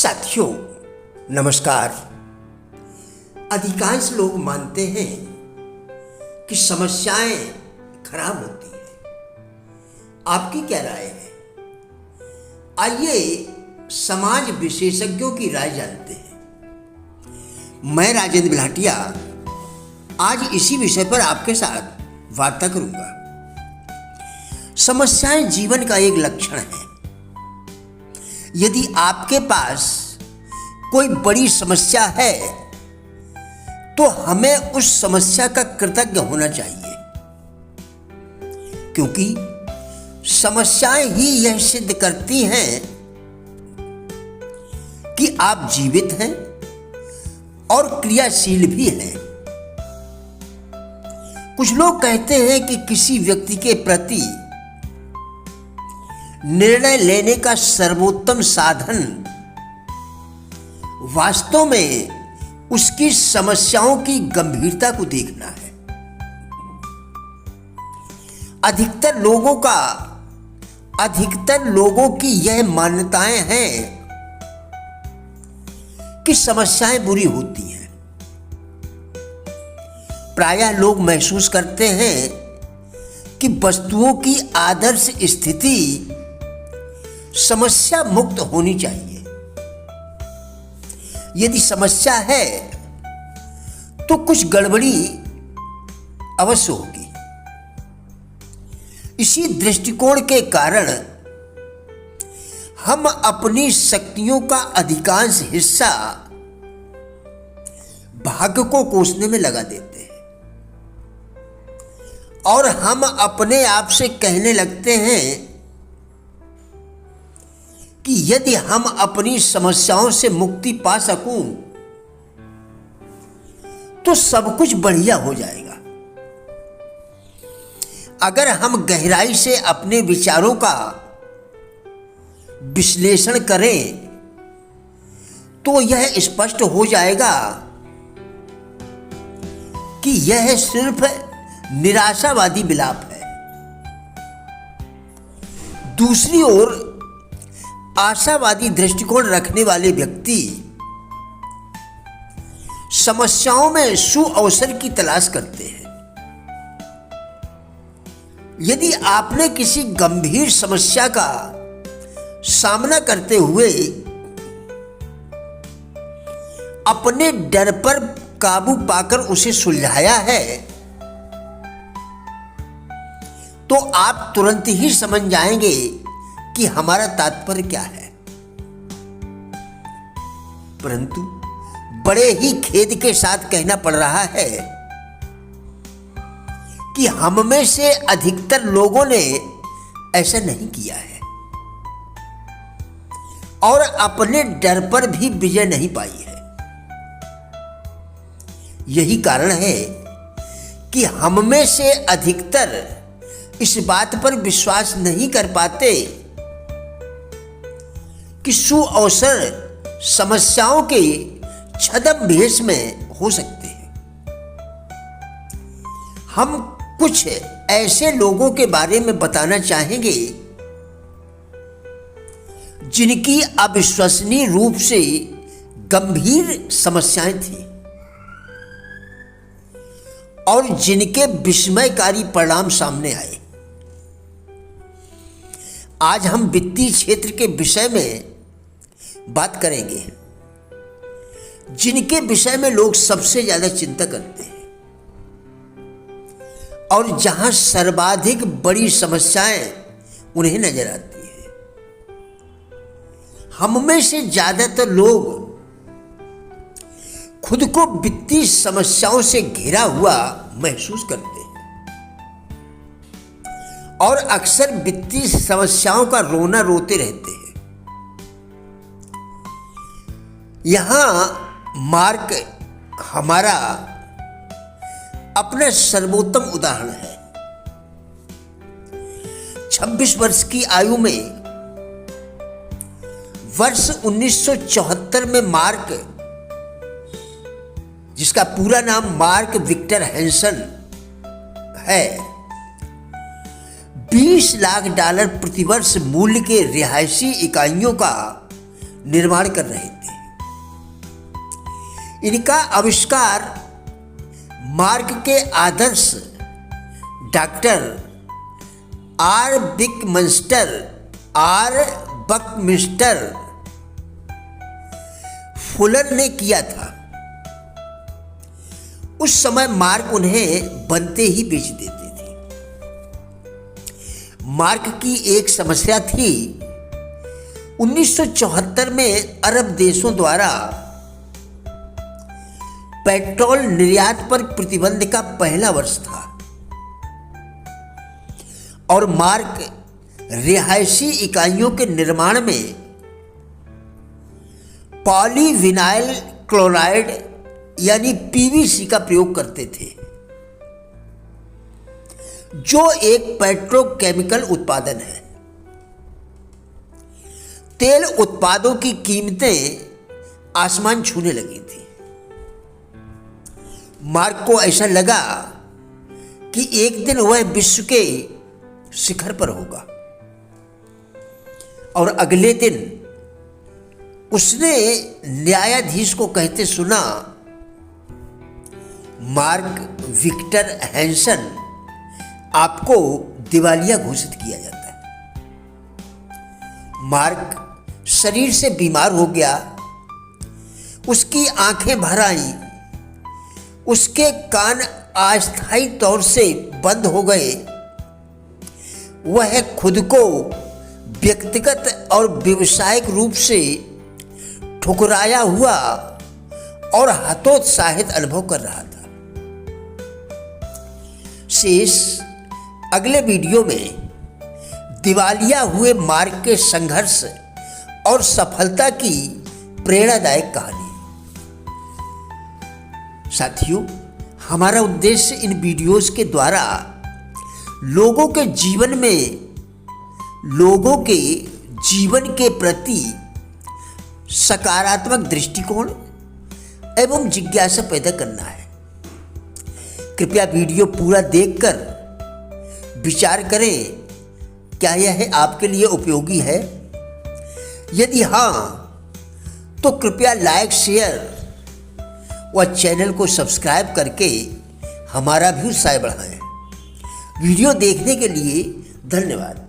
साथियों नमस्कार। अधिकांश लोग मानते हैं कि समस्याएं खराब होती हैं। आपकी क्या राय है? आइए समाज विशेषज्ञों की राय जानते हैं। मैं राजेंद्र बिलाटिया आज इसी विषय पर आपके साथ वार्ता करूंगा। समस्याएं जीवन का एक लक्षण है। यदि आपके पास कोई बड़ी समस्या है तो हमें उस समस्या का कृतज्ञ होना चाहिए, क्योंकि समस्याएं ही यह सिद्ध करती हैं कि आप जीवित हैं और क्रियाशील भी हैं। कुछ लोग कहते हैं कि किसी व्यक्ति के प्रति निर्णय लेने का सर्वोत्तम साधन वास्तव में उसकी समस्याओं की गंभीरता को देखना है। अधिकतर लोगों की यह मान्यताएं हैं कि समस्याएं बुरी होती हैं। प्रायः लोग महसूस करते हैं कि वस्तुओं की आदर्श स्थिति समस्या मुक्त होनी चाहिए। यदि समस्या है तो कुछ गड़बड़ी अवश्य होगी। इसी दृष्टिकोण के कारण हम अपनी शक्तियों का अधिकांश हिस्सा भाग्य को कोसने में लगा देते हैं और हम अपने आप से कहने लगते हैं कि यदि हम अपनी समस्याओं से मुक्ति पा सकूं तो सब कुछ बढ़िया हो जाएगा। अगर हम गहराई से अपने विचारों का विश्लेषण करें तो यह स्पष्ट हो जाएगा कि यह सिर्फ निराशावादी विलाप है। दूसरी ओर आशावादी दृष्टिकोण रखने वाले व्यक्ति समस्याओं में सुअवसर की तलाश करते हैं। यदि आपने किसी गंभीर समस्या का सामना करते हुए अपने डर पर काबू पाकर उसे सुलझाया है तो आप तुरंत ही समझ जाएंगे कि हमारा तात्पर्य क्या है। परंतु बड़े ही खेद के साथ कहना पड़ रहा है कि हम में से अधिकतर लोगों ने ऐसा नहीं किया है और अपने डर पर भी विजय नहीं पाई है। यही कारण है कि हम में से अधिकतर इस बात पर विश्वास नहीं कर पाते कि सुअवसर समस्याओं के छद्म भेष में हो सकते हैं। हम कुछ ऐसे लोगों के बारे में बताना चाहेंगे जिनकी अविश्वसनीय रूप से गंभीर समस्याएं थी और जिनके विस्मयकारी परिणाम सामने आए। आज हम वित्तीय क्षेत्र के विषय में बात करेंगे, जिनके विषय में लोग सबसे ज्यादा चिंता करते हैं और जहां सर्वाधिक बड़ी समस्याएं उन्हें नजर आती हैं। हम में से ज्यादातर लोग खुद को वित्तीय समस्याओं से घिरा हुआ महसूस करते हैं और अक्सर वित्तीय समस्याओं का रोना रोते रहते हैं। यहां मार्क हमारा अपना सर्वोत्तम उदाहरण है। 26 वर्ष की आयु में वर्ष 1974 में मार्क, जिसका पूरा नाम मार्क विक्टर हैंसन है, $20 लाख प्रतिवर्ष मूल्य के रिहायशी इकाइयों का निर्माण कर रहे थे। इनका आविष्कार मार्क के आदर्श डॉक्टर बकमिस्टर फुलर ने किया था। उस समय मार्क उन्हें बनते ही बेच देते थे। मार्क की एक समस्या थी। 1974 में अरब देशों द्वारा पेट्रोल निर्यात पर प्रतिबंध का पहला वर्ष था और मार्क रिहायशी इकाइयों के निर्माण में पॉलीविनाइल क्लोराइड यानी पीवीसी का प्रयोग करते थे, जो एक पेट्रोकेमिकल उत्पादन है। तेल उत्पादों की कीमतें आसमान छूने लगी थी। मार्क को ऐसा लगा कि एक दिन वह विश्व के शिखर पर होगा और अगले दिन उसने न्यायाधीश को कहते सुना, मार्क विक्टर हैंसन, आपको दिवालिया घोषित किया जाता है। मार्क शरीर से बीमार हो गया, उसकी आंखें भर आईं, उसके कान अस्थायी तौर से बंद हो गए। वह खुद को व्यक्तिगत और व्यावसायिक रूप से ठुकराया हुआ और हतोत्साहित अनुभव कर रहा था। शेष अगले वीडियो में दिवालिया हुए मार्क के संघर्ष और सफलता की प्रेरणादायक कहानी। साथियों, हमारा उद्देश्य इन वीडियोस के द्वारा लोगों के जीवन के प्रति सकारात्मक दृष्टिकोण एवं जिज्ञासा पैदा करना है। कृपया वीडियो पूरा देखकर विचार करें, क्या यह आपके लिए उपयोगी है? यदि हाँ, तो कृपया लाइक, शेयर व चैनल को सब्सक्राइब करके हमारा भी उत्साह बढ़ाएं। वीडियो देखने के लिए धन्यवाद।